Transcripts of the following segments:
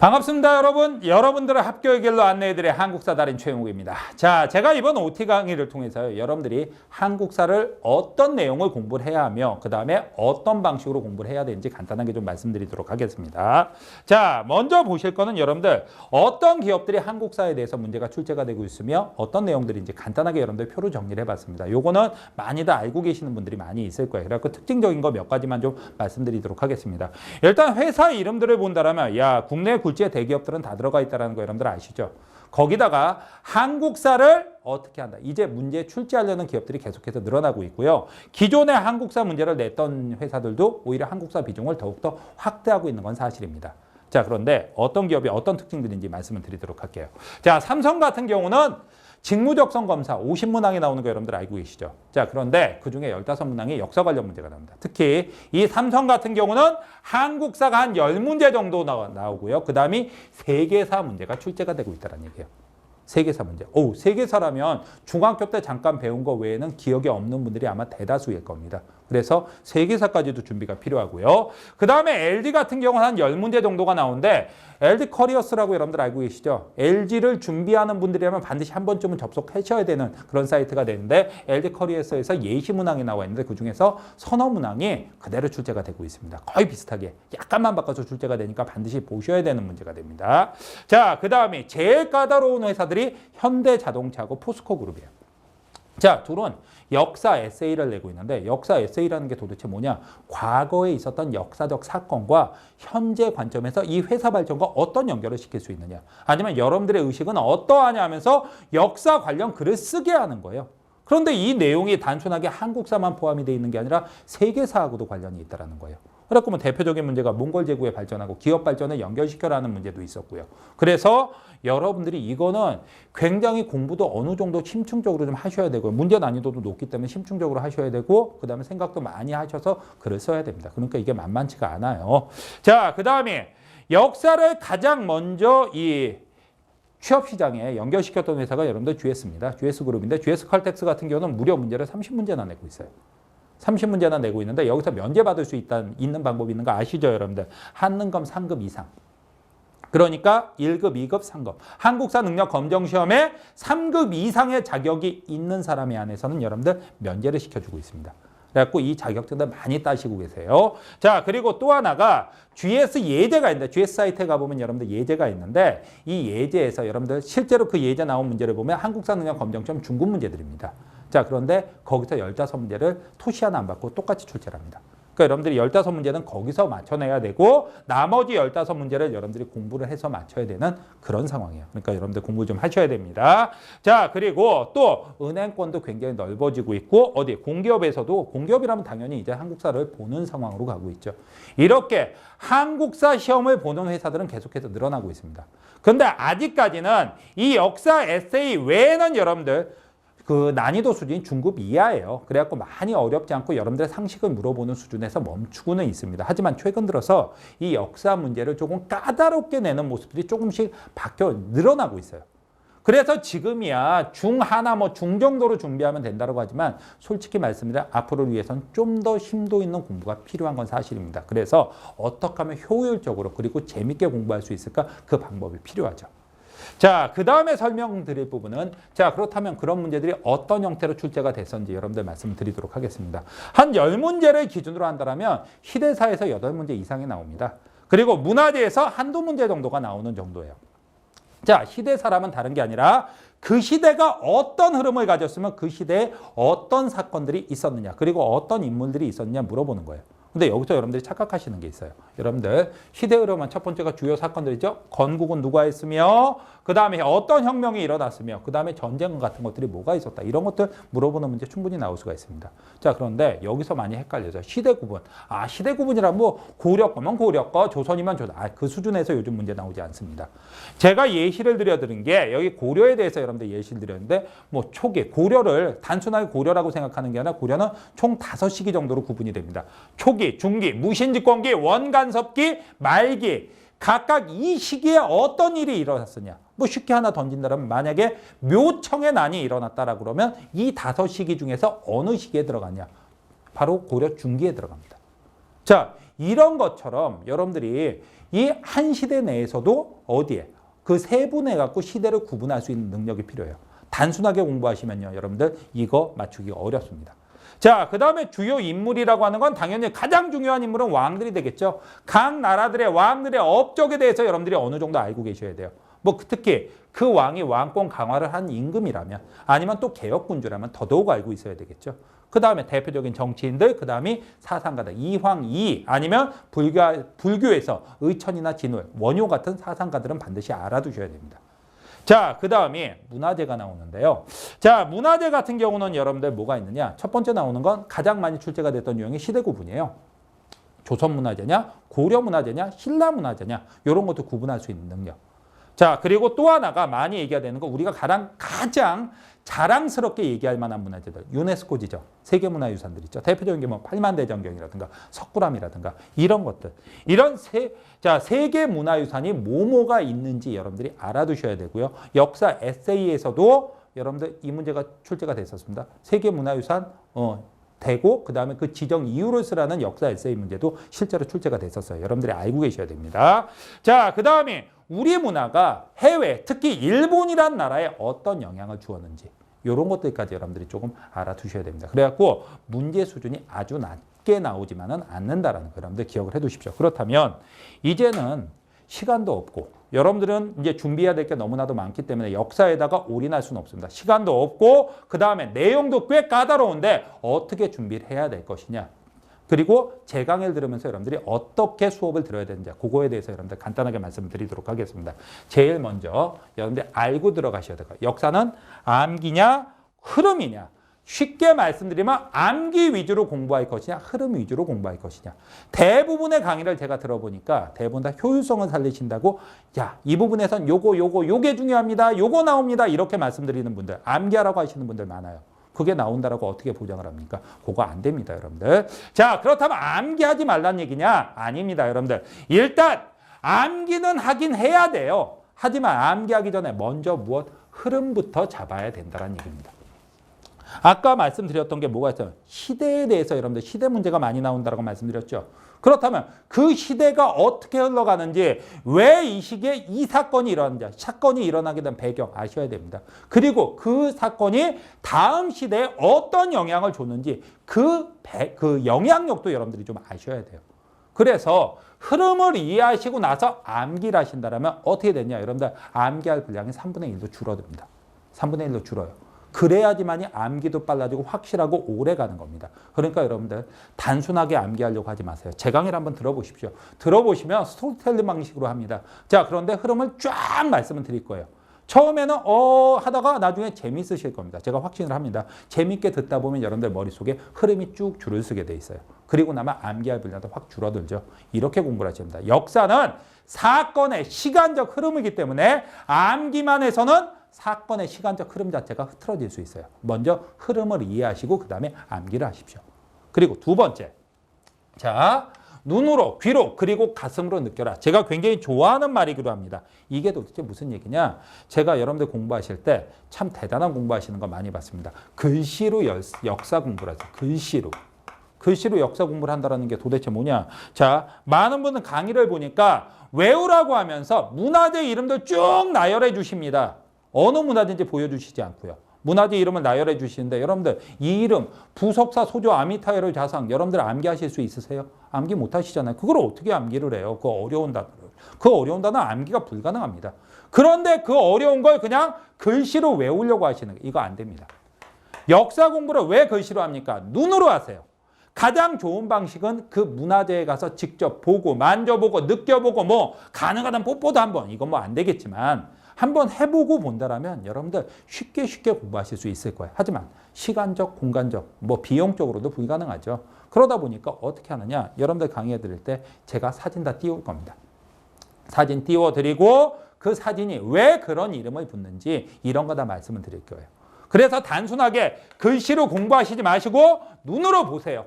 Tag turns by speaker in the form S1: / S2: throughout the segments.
S1: 반갑습니다, 여러분. 여러분들의 합격의 길로 안내해드릴 한국사 달인 최용욱입니다. 자, 제가 이번 OT 강의를 통해서요, 여러분들이 한국사를 어떤 내용을 공부를 해야 하며 그 다음에 어떤 방식으로 공부를 해야 되는지 간단하게 좀 말씀드리도록 하겠습니다. 자, 먼저 보실 거는 여러분들 어떤 기업들이 한국사에 대해서 문제가 출제가 되고 있으며 어떤 내용들인지 간단하게 여러분들 표로 정리를 해봤습니다. 요거는 많이들 알고 계시는 분들이 많이 있을 거예요. 그래서 특징적인 거 몇 가지만 좀 말씀드리도록 하겠습니다. 일단 회사 이름들을 본다라면 야, 국내 굴지의 대기업들은 다 들어가 있다는 거 여러분들 아시죠? 거기다가 한국사를 어떻게 한다. 이제 문제 출제하려는 기업들이 계속해서 늘어나고 있고요. 기존의 한국사 문제를 냈던 회사들도 오히려 한국사 비중을 더욱더 확대하고 있는 건 사실입니다. 자, 그런데 어떤 기업이 어떤 특징들인지 말씀을 드리도록 할게요. 자, 삼성 같은 경우는 직무적성 검사 50문항이 나오는 거 여러분들 알고 계시죠? 자, 그런데 그중에 15문항이 역사 관련 문제가 나옵니다. 특히 이 삼성 같은 경우는 한국사가 한 10문제 정도 나오고요. 그 다음이 세계사 문제가 출제가 되고 있다는 얘기예요. 세계사 문제. 세계사라면 중학교 때 잠깐 배운 거 외에는 기억에 없는 분들이 아마 대다수일 겁니다. 그래서 세계사까지도 준비가 필요하고요. 그 다음에 LG 같은 경우는 한 10문제 정도가 나오는데 LG 커리어스라고 여러분들 알고 계시죠? LG를 준비하는 분들이라면 반드시 한 번쯤은 접속하셔야 되는 그런 사이트가 되는데 LG 커리어스에서 예시 문항이 나와 있는데 그중에서 서너 문항이 그대로 출제가 되고 있습니다. 거의 비슷하게 약간만 바꿔서 출제가 되니까 반드시 보셔야 되는 문제가 됩니다. 자, 그 다음에 제일 까다로운 회사들이 현대자동차하고 포스코 그룹이에요. 자, 둘은 역사 에세이를 내고 있는데 역사 에세이라는 게 도대체 뭐냐? 과거에 있었던 역사적 사건과 현재 관점에서 이 회사 발전과 어떤 연결을 시킬 수 있느냐? 아니면 여러분들의 의식은 어떠하냐 하면서 역사 관련 글을 쓰게 하는 거예요. 그런데 이 내용이 단순하게 한국사만 포함이 되어 있는 게 아니라 세계사하고도 관련이 있다는 거예요. 그래서 뭐 대표적인 문제가 몽골 제국에 발전하고 기업 발전을 연결시켜라는 문제도 있었고요. 그래서 여러분들이 이거는 굉장히 공부도 어느 정도 심층적으로 좀 하셔야 되고요. 문제 난이도도 높기 때문에 심층적으로 하셔야 되고 그 다음에 생각도 많이 하셔서 글을 써야 됩니다. 그러니까 이게 만만치가 않아요. 자, 그 다음에 역사를 가장 먼저 이 취업시장에 연결시켰던 회사가 여러분들 GS입니다. GS그룹인데 GS칼텍스 같은 경우는 무려 문제를 30문제나 내고 있어요. 30문제나 내고 있는데 여기서 면제받을 수 있는 방법이 있는 거 아시죠, 여러분들? 한능검 3급 이상. 그러니까 1급, 2급, 3급. 한국사 능력 검정 시험에 3급 이상의 자격이 있는 사람에 한해서는 여러분들 면제를 시켜주고 있습니다. 그래갖고 이 자격증들 많이 따시고 계세요. 자, 그리고 또 하나가 GS 예제가 있는데 GS 사이트에 가보면 여러분들 예제가 있는데 이 예제에서 여러분들 실제로 그 예제 나온 문제를 보면 한국사 능력 검정 시험 중급 문제들입니다. 자, 그런데 거기서 15문제를 토시 하나 안 받고 똑같이 출제를 합니다. 그러니까 여러분들이 15문제는 거기서 맞춰내야 되고 나머지 15문제를 여러분들이 공부를 해서 맞춰야 되는 그런 상황이에요. 그러니까 여러분들 공부 좀 하셔야 됩니다. 자, 그리고 또 은행권도 굉장히 넓어지고 있고 어디 공기업에서도 공기업이라면 당연히 이제 한국사를 보는 상황으로 가고 있죠. 이렇게 한국사 시험을 보는 회사들은 계속해서 늘어나고 있습니다. 그런데 아직까지는 이 역사 에세이 외에는 여러분들 그 난이도 수준이 중급 이하예요. 그래갖고 많이 어렵지 않고 여러분들의 상식을 물어보는 수준에서 멈추고는 있습니다. 하지만 최근 들어서 이 역사 문제를 조금 까다롭게 내는 모습들이 조금씩 늘어나고 있어요. 그래서 지금이야 중하나 뭐 중정도로 준비하면 된다고 하지만 솔직히 말씀드리면 앞으로를 위해서는 좀 더 심도 있는 공부가 필요한 건 사실입니다. 그래서 어떻게 하면 효율적으로 그리고 재밌게 공부할 수 있을까? 그 방법이 필요하죠. 자, 그 다음에 설명드릴 부분은 자, 그렇다면 그런 문제들이 어떤 형태로 출제가 됐었는지 여러분들 말씀드리도록 하겠습니다. 한 10문제를 기준으로 한다면 시대사에서 8문제 이상이 나옵니다. 그리고 문화재에서 한두 문제 정도가 나오는 정도예요. 자, 시대사라면 다른 게 아니라 그 시대가 어떤 흐름을 가졌으면 그 시대에 어떤 사건들이 있었느냐 그리고 어떤 인물들이 있었느냐 물어보는 거예요. 근데 여기서 여러분들이 착각하시는 게 있어요. 여러분들 시대 흐름은 첫 번째가 주요 사건들이죠. 건국은 누가 했으며 그 다음에 어떤 혁명이 일어났으며 그 다음에 전쟁 같은 것들이 뭐가 있었다. 이런 것들 물어보는 문제 충분히 나올 수가 있습니다. 자, 그런데 여기서 많이 헷갈려서 시대 구분. 아, 시대 구분이란 뭐 고려 거면 고려 거, 조선이면 조선. 그 수준에서 요즘 문제 나오지 않습니다. 제가 예시를 드려드린 게 여기 고려에 대해서 여러분들 예시를 드렸는데 뭐 초기 고려를 단순하게 고려라고 생각하는 게 아니라 고려는 총 5시기 정도로 구분이 됩니다. 초기, 중기, 무신집권기, 원간섭기, 말기 각각 이 시기에 어떤 일이 일어났느냐. 뭐 쉽게 하나 던진다면 만약에 묘청의 난이 일어났다라 그러면 이 5시기 중에서 어느 시기에 들어가냐. 바로 고려 중기에 들어갑니다. 자, 이런 것처럼 여러분들이 이 한 시대 내에서도 어디에 그 세분해 갖고 시대를 구분할 수 있는 능력이 필요해요. 단순하게 공부하시면요, 여러분들 이거 맞추기가 어렵습니다. 자, 그 다음에 주요 인물이라고 하는 건 당연히 가장 중요한 인물은 왕들이 되겠죠. 각 나라들의 왕들의 업적에 대해서 여러분들이 어느 정도 알고 계셔야 돼요. 뭐 특히 그 왕이 왕권 강화를 한 임금이라면 아니면 또 개혁군주라면 더더욱 알고 있어야 되겠죠. 그 다음에 대표적인 정치인들, 그 다음이 사상가들, 이황, 이 아니면 불교에서 의천이나 진울, 원효 같은 사상가들은 반드시 알아두셔야 됩니다. 자, 그 다음이 문화재가 나오는데요. 자, 문화재 같은 경우는 여러분들 뭐가 있느냐? 첫 번째 나오는 건 가장 많이 출제가 됐던 유형이 시대 구분이에요. 조선 문화재냐, 고려 문화재냐, 신라 문화재냐 이런 것도 구분할 수 있는 능력. 자, 그리고 또 하나가 많이 얘기가 되는 거 우리가 가장 자랑스럽게 얘기할 만한 문화재들. 유네스코 지정, 세계문화유산들 있죠. 대표적인 게 뭐 팔만대장경이라든가 석굴암이라든가 이런 것들. 이런 세계문화유산이 뭐뭐가 있는지 여러분들이 알아두셔야 되고요. 역사 에세이에서도 여러분들 이 문제가 출제가 됐었습니다. 세계문화유산 되고 그다음에 그 지정 이유를 쓰라는 역사 에세이 문제도 실제로 출제가 됐었어요. 여러분들이 알고 계셔야 됩니다. 자, 그다음에 우리 문화가 해외, 특히 일본이란 나라에 어떤 영향을 주었는지 이런 것들까지 여러분들이 조금 알아두셔야 됩니다. 그래갖고 문제 수준이 아주 낮게 나오지만은 않는다라는 거 여러분들 기억을 해두십시오. 그렇다면 이제는 시간도 없고 여러분들은 이제 준비해야 될 게 너무나도 많기 때문에 역사에다가 올인할 수는 없습니다. 시간도 없고 그 다음에 내용도 꽤 까다로운데 어떻게 준비를 해야 될 것이냐. 그리고 제 강의를 들으면서 여러분들이 어떻게 수업을 들어야 되는지 그거에 대해서 여러분들 간단하게 말씀드리도록 하겠습니다. 제일 먼저 여러분들 알고 들어가셔야 될까요? 역사는 암기냐 흐름이냐. 쉽게 말씀드리면 암기 위주로 공부할 것이냐 흐름 위주로 공부할 것이냐. 대부분의 강의를 제가 들어보니까 대부분 다 효율성을 살리신다고 야, 이 부분에선 요게 중요합니다. 요거 나옵니다. 이렇게 말씀드리는 분들 암기하라고 하시는 분들 많아요. 그게 나온다라고 어떻게 보장을 합니까? 그거 안 됩니다, 여러분들. 자, 그렇다면 암기하지 말란 얘기냐? 아닙니다, 여러분들. 일단 암기는 하긴 해야 돼요. 하지만 암기하기 전에 먼저 무엇? 흐름부터 잡아야 된다는 얘기입니다. 아까 말씀드렸던 게 뭐가 있어요? 시대에 대해서 여러분들 시대 문제가 많이 나온다고 말씀드렸죠. 그렇다면 그 시대가 어떻게 흘러가는지 왜 이 시기에 이 사건이 일어나는지 사건이 일어나게 된 배경 아셔야 됩니다. 그리고 그 사건이 다음 시대에 어떤 영향을 줬는지 그 영향력도 여러분들이 좀 아셔야 돼요. 그래서 흐름을 이해하시고 나서 암기를 하신다면 어떻게 되냐? 여러분들 암기할 분량이 3분의 1로 줄어듭니다. 3분의 1로 줄어요. 그래야지만이 암기도 빨라지고 확실하고 오래 가는 겁니다. 그러니까 여러분들 단순하게 암기하려고 하지 마세요. 제 강의를 한번 들어보십시오. 들어보시면 스토리텔링 방식으로 합니다. 자, 그런데 흐름을 쫙 말씀을 드릴 거예요. 처음에는 하다가 나중에 재미있으실 겁니다. 제가 확신을 합니다. 재미있게 듣다 보면 여러분들 머릿속에 흐름이 쭉 줄을 서게 돼 있어요. 그리고 나면 암기할 분량도 확 줄어들죠. 이렇게 공부를 하셔야 됩니다. 역사는 사건의 시간적 흐름이기 때문에 암기만 해서는 사건의 시간적 흐름 자체가 흐트러질 수 있어요. 먼저 흐름을 이해하시고 그 다음에 암기를 하십시오. 그리고 두 번째, 자, 눈으로, 귀로, 그리고 가슴으로 느껴라. 제가 굉장히 좋아하는 말이기도 합니다. 이게 도대체 무슨 얘기냐? 제가 여러분들 공부하실 때 참 대단한 공부하시는 거 많이 봤습니다. 글씨로 역사 공부를 하세요. 글씨로. 글씨로 역사 공부를 한다는 게 도대체 뭐냐? 자, 많은 분은 강의를 보니까 외우라고 하면서 문화재 이름도 쭉 나열해 주십니다. 어느 문화재인지 보여주시지 않고요. 문화재 이름을 나열해 주시는데 여러분들 이 이름 부석사 소조 아미타에로 자상 여러분들 암기하실 수 있으세요? 암기 못 하시잖아요. 그걸 어떻게 암기를 해요? 그 어려운 단어를. 그 어려운 단어 암기가 불가능합니다. 그런데 그 어려운 걸 그냥 글씨로 외우려고 하시는 거 이거 안 됩니다. 역사 공부를 왜 글씨로 합니까? 눈으로 하세요. 가장 좋은 방식은 그 문화재에 가서 직접 보고 만져보고 느껴보고 뭐 가능하다면 뽀뽀도 한번 이건 뭐 안 되겠지만 한번 해보고 본다라면 여러분들 쉽게 공부하실 수 있을 거예요. 하지만 시간적, 공간적, 뭐 비용적으로도 불가능하죠. 그러다 보니까 어떻게 하느냐? 여러분들 강의해 드릴 때 제가 사진 다 띄울 겁니다. 사진 띄워드리고 그 사진이 왜 그런 이름을 붙는지 이런 거 다 말씀을 드릴 거예요. 그래서 단순하게 글씨로 공부하시지 마시고 눈으로 보세요.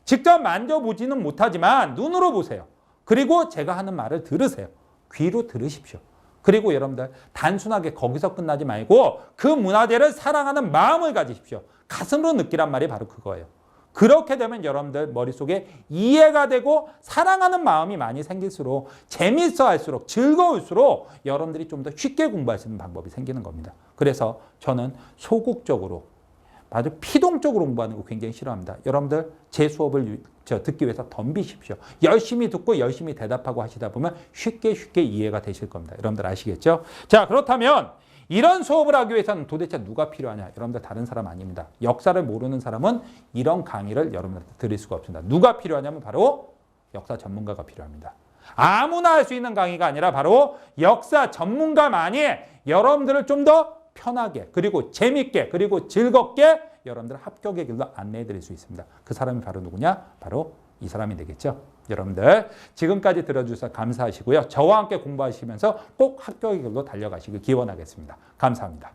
S1: 직접 만져보지는 못하지만 눈으로 보세요. 그리고 제가 하는 말을 들으세요. 귀로 들으십시오. 그리고 여러분들 단순하게 거기서 끝나지 말고 그 문화재를 사랑하는 마음을 가지십시오. 가슴으로 느끼란 말이 바로 그거예요. 그렇게 되면 여러분들 머릿속에 이해가 되고 사랑하는 마음이 많이 생길수록 재밌어 할수록 즐거울수록 여러분들이 좀 더 쉽게 공부할 수 있는 방법이 생기는 겁니다. 그래서 저는 소극적으로 아주 피동적으로 공부하는 거 굉장히 싫어합니다. 여러분들 제 수업을 듣기 위해서 덤비십시오. 열심히 듣고 열심히 대답하고 하시다 보면 쉽게 이해가 되실 겁니다. 여러분들 아시겠죠? 자, 그렇다면 이런 수업을 하기 위해서는 도대체 누가 필요하냐? 여러분들 다른 사람 아닙니다. 역사를 모르는 사람은 이런 강의를 여러분들한테 드릴 수가 없습니다. 누가 필요하냐면 바로 역사 전문가가 필요합니다. 아무나 할 수 있는 강의가 아니라 바로 역사 전문가만이 여러분들을 좀 더 편하게 그리고 재밌게 그리고 즐겁게 여러분들 합격의 길로 안내해 드릴 수 있습니다. 그 사람이 바로 누구냐? 바로 이 사람이 되겠죠. 여러분들 지금까지 들어주셔서 감사하시고요. 저와 함께 공부하시면서 꼭 합격의 길로 달려가시길 기원하겠습니다. 감사합니다.